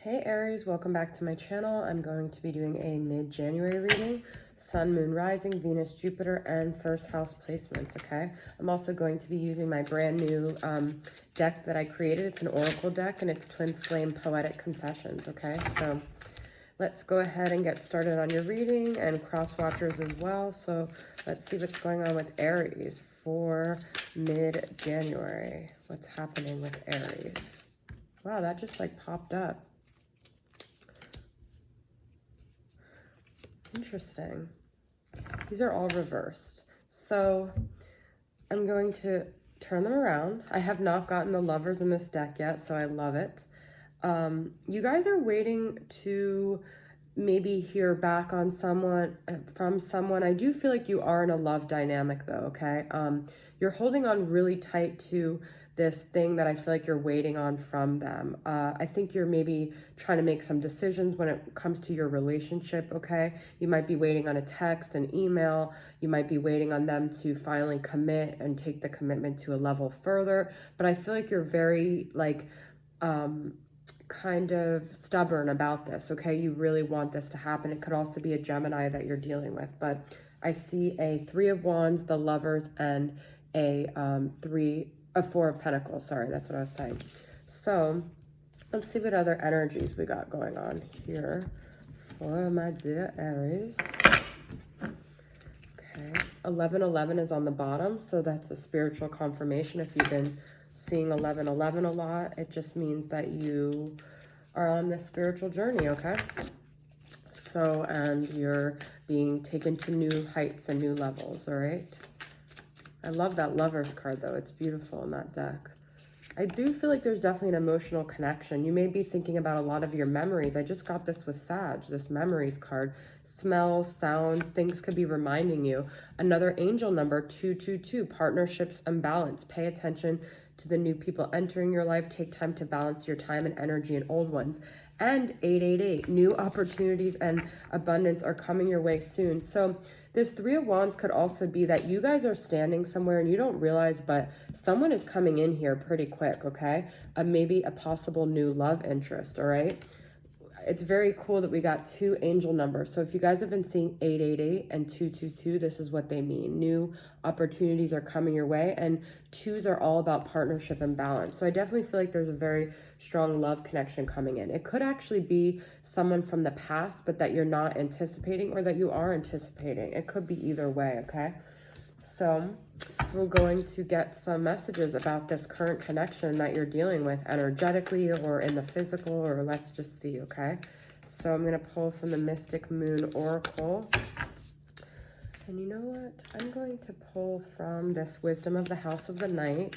Hey Aries, welcome back to my channel. I'm going to be doing a mid-January reading, Sun, Moon, Rising, Venus, Jupiter, and first house placements, okay? I'm also going to be using my brand new deck that I created. It's an oracle deck and it's Twin Flame Poetic Confessions, okay? So let's go ahead and get started on your reading and cross watchers as well. So let's see what's going on with Aries for mid-January. What's happening with Aries? Wow, that just like popped up. Interesting. These are all reversed. So I'm going to turn them around. I have not gotten the lovers in this deck yet, so I love it. You guys are waiting to maybe hear back on someone from someone. I do feel like you are in a love dynamic though, okay? You're holding on really tight to this thing that I feel like you're waiting on from them. I think you're maybe trying to make some decisions when it comes to your relationship, okay? You might be waiting on a text, an email. You might be waiting on them to finally commit and take the commitment to a level further. But I feel like you're very like, kind of stubborn about this, okay? You really want this to happen. It could also be a Gemini that you're dealing with, but I see a 3 of Wands, the lovers, and a 4 of Pentacles. Sorry, that's what I was saying. So let's see what other energies we got going on here for my dear Aries. Okay, 1111 is on the bottom, so that's a spiritual confirmation. If you've been seeing 1111 a lot, it just means that you are on this spiritual journey, okay? So, and you're being taken to new heights and new levels, all right? I love that Lovers card, though. It's beautiful in that deck. I do feel like there's definitely an emotional connection. You may be thinking about a lot of your memories. I just got this with Sag, this memories card. Smells, sounds, things could be reminding you. Another angel number, 222, partnerships and balance. Pay attention to the new people entering your life. Take time to balance your time and energy and old ones. And 888, new opportunities and abundance are coming your way soon. So this 3 of Wands could also be that you guys are standing somewhere and you don't realize, but someone is coming in here pretty quick, okay? Maybe a possible new love interest, all right? It's very cool that we got 2 angel numbers. So if you guys have been seeing 888 and 222, this is what they mean. New opportunities are coming your way, and 2s are all about partnership and balance. So I definitely feel like there's a very strong love connection coming in. It could actually be someone from the past, but that you're not anticipating, or that you are anticipating. It could be either way, okay? So we're going to get some messages about this current connection that you're dealing with energetically or in the physical, or let's just see, okay? So I'm going to pull from the Mystic Moon Oracle. And you know what? I'm going to pull from this Wisdom of the House of the Night.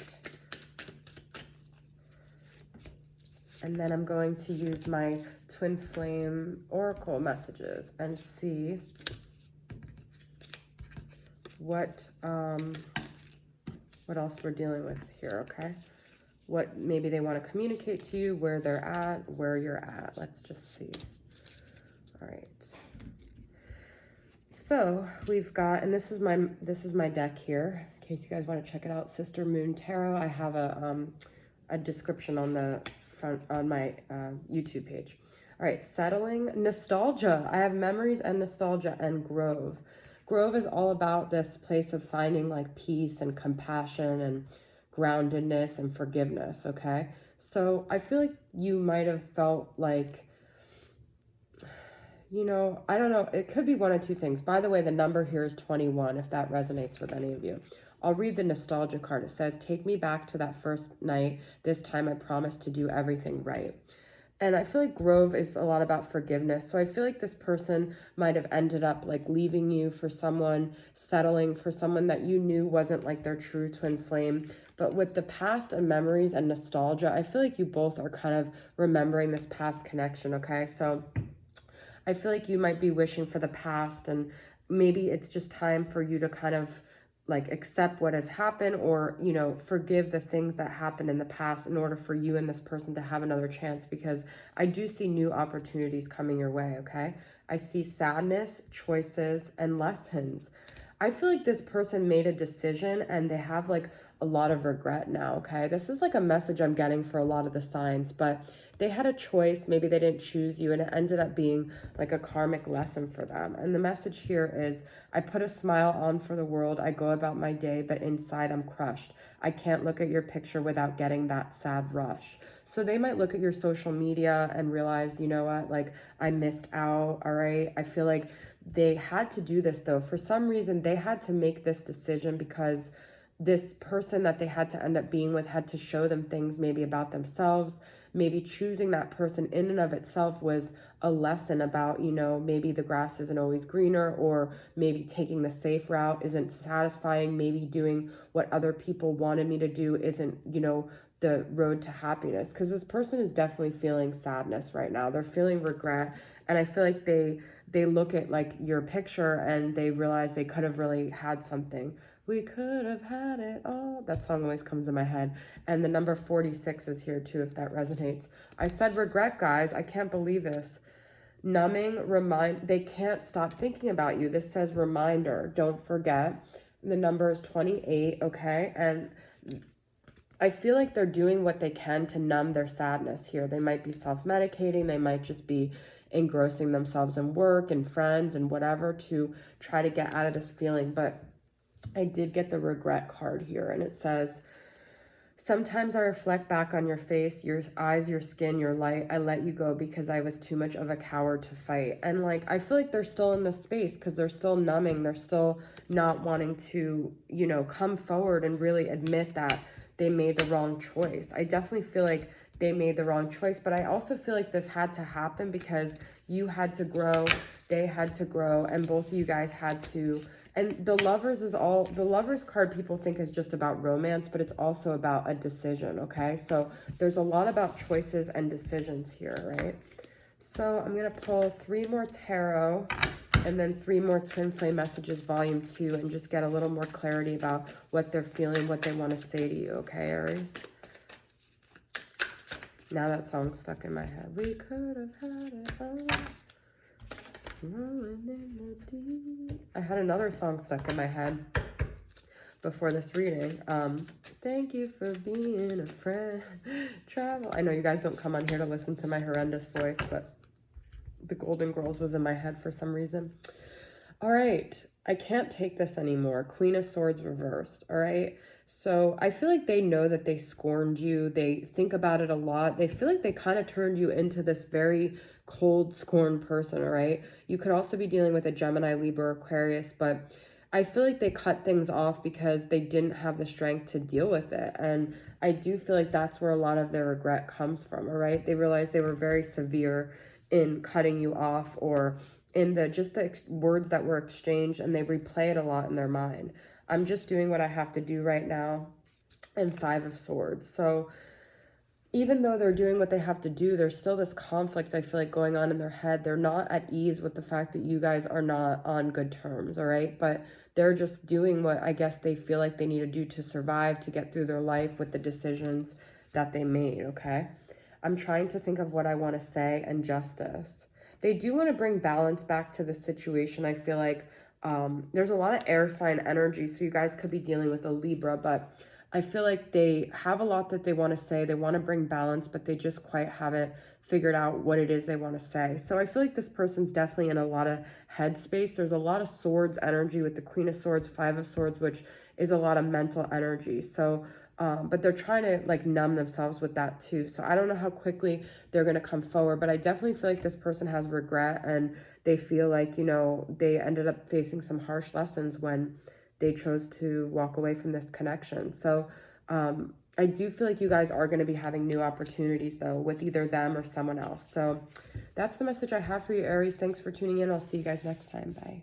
And then I'm going to use my Twin Flame Oracle messages and see what else we're dealing with here, okay? What maybe they want to communicate to you, where they're at, where you're at. Let's just see. All right. So we've got, and this is my deck here, in case you guys want to check it out, Sister Moon Tarot. I have a description on the front on my YouTube page. All right, settling, nostalgia. I have memories and nostalgia and grove. Grove is all about this place of finding like peace and compassion and groundedness and forgiveness, okay? So I feel like you might have felt like, you know, I don't know, it could be one of 2 things. By the way, the number here is 21, if that resonates with any of you. I'll read the nostalgia card. It says, take me back to that first night. This time I promise to do everything right. And I feel like grove is a lot about forgiveness. So I feel like this person might have ended up like leaving you for someone, settling for someone that you knew wasn't like their true twin flame. But with the past and memories and nostalgia, I feel like you both are kind of remembering this past connection, okay? So I feel like you might be wishing for the past, and maybe it's just time for you to kind of like accept what has happened, or, you know, forgive the things that happened in the past in order for you and this person to have another chance, because I do see new opportunities coming your way, okay? I see sadness, choices, and lessons. I feel like this person made a decision and they have like a lot of regret now, okay? This is like a message I'm getting for a lot of the signs, but they had a choice. Maybe they didn't choose you, and it ended up being like a karmic lesson for them. And the message here is, I put a smile on for the world. I go about my day, but inside I'm crushed. I can't look at your picture without getting that sad rush. So they might look at your social media and realize, you know what, like, I missed out, all right? I feel like they had to do this though. For some reason, they had to make this decision because this person that they had to end up being with had to show them things maybe about themselves. Maybe choosing that person in and of itself was a lesson about, you know, maybe the grass isn't always greener, or maybe taking the safe route isn't satisfying. Maybe doing what other people wanted me to do isn't, you know, the road to happiness. Because this person is definitely feeling sadness right now. They're feeling regret. And I feel like they look at like your picture and they realize they could have really had something. We could have had it all. That song always comes in my head. And the number 46 is here too, if that resonates. I said regret, guys. I can't believe this. Numbing, they can't stop thinking about you. This says reminder, don't forget. The number is 28, okay? And I feel like they're doing what they can to numb their sadness here. They might be self-medicating. They might just be engrossing themselves in work and friends and whatever to try to get out of this feeling. But I did get the regret card here, and it says, sometimes I reflect back on your face, your eyes, your skin, your light. I let you go because I was too much of a coward to fight. And like, I feel like they're still in this space because they're still numbing. They're still not wanting to, you know, come forward and really admit that they made the wrong choice. I definitely feel like they made the wrong choice, but I also feel like this had to happen because you had to grow, they had to grow, and both of you guys had to. And the lovers the lovers card people think is just about romance, but it's also about a decision, okay? So there's a lot about choices and decisions here, right? So I'm going to pull 3 more tarot and then 3 more twin flame messages, volume 2, and just get a little more clarity about what they're feeling, what they want to say to you, okay, Aries? Now that song's stuck in my head. We could have had it all. Rolling in the deep. I had another song stuck in my head before this reading. Thank you for being a friend. Travel. I know you guys don't come on here to listen to my horrendous voice, but the Golden Girls was in my head for some reason. All right. I can't take this anymore. Queen of Swords reversed. All right. So I feel like they know that they scorned you. They think about it a lot. They feel like they kind of turned you into this very cold, scorned person, all right? You could also be dealing with a Gemini, Libra, Aquarius, but I feel like they cut things off because they didn't have the strength to deal with it. And I do feel like that's where a lot of their regret comes from, all right? They realized they were very severe in cutting you off, or in the words that were exchanged, and they replay it a lot in their mind. I'm just doing what I have to do right now. And 5 of Swords. So even though they're doing what they have to do, there's still this conflict, I feel like, going on in their head. They're not at ease with the fact that you guys are not on good terms, all right? But they're just doing what I guess they feel like they need to do to survive, to get through their life with the decisions that they made, okay? I'm trying to think of what I want to say. And Justice. They do want to bring balance back to the situation. I feel like there's a lot of air sign energy, so you guys could be dealing with a Libra, but I feel like they have a lot that they want to say. They want to bring balance, but they just quite haven't figured out what it is they want to say. So I feel like this person's definitely in a lot of headspace. There's a lot of Swords energy with the Queen of Swords, 5 of Swords, which is a lot of mental energy. So but they're trying to like numb themselves with that too. So I don't know how quickly they're going to come forward, but I definitely feel like this person has regret, and they feel like, you know, they ended up facing some harsh lessons when they chose to walk away from this connection. So I do feel like you guys are going to be having new opportunities though, with either them or someone else. So that's the message I have for you, Aries. Thanks for tuning in. I'll see you guys next time. Bye.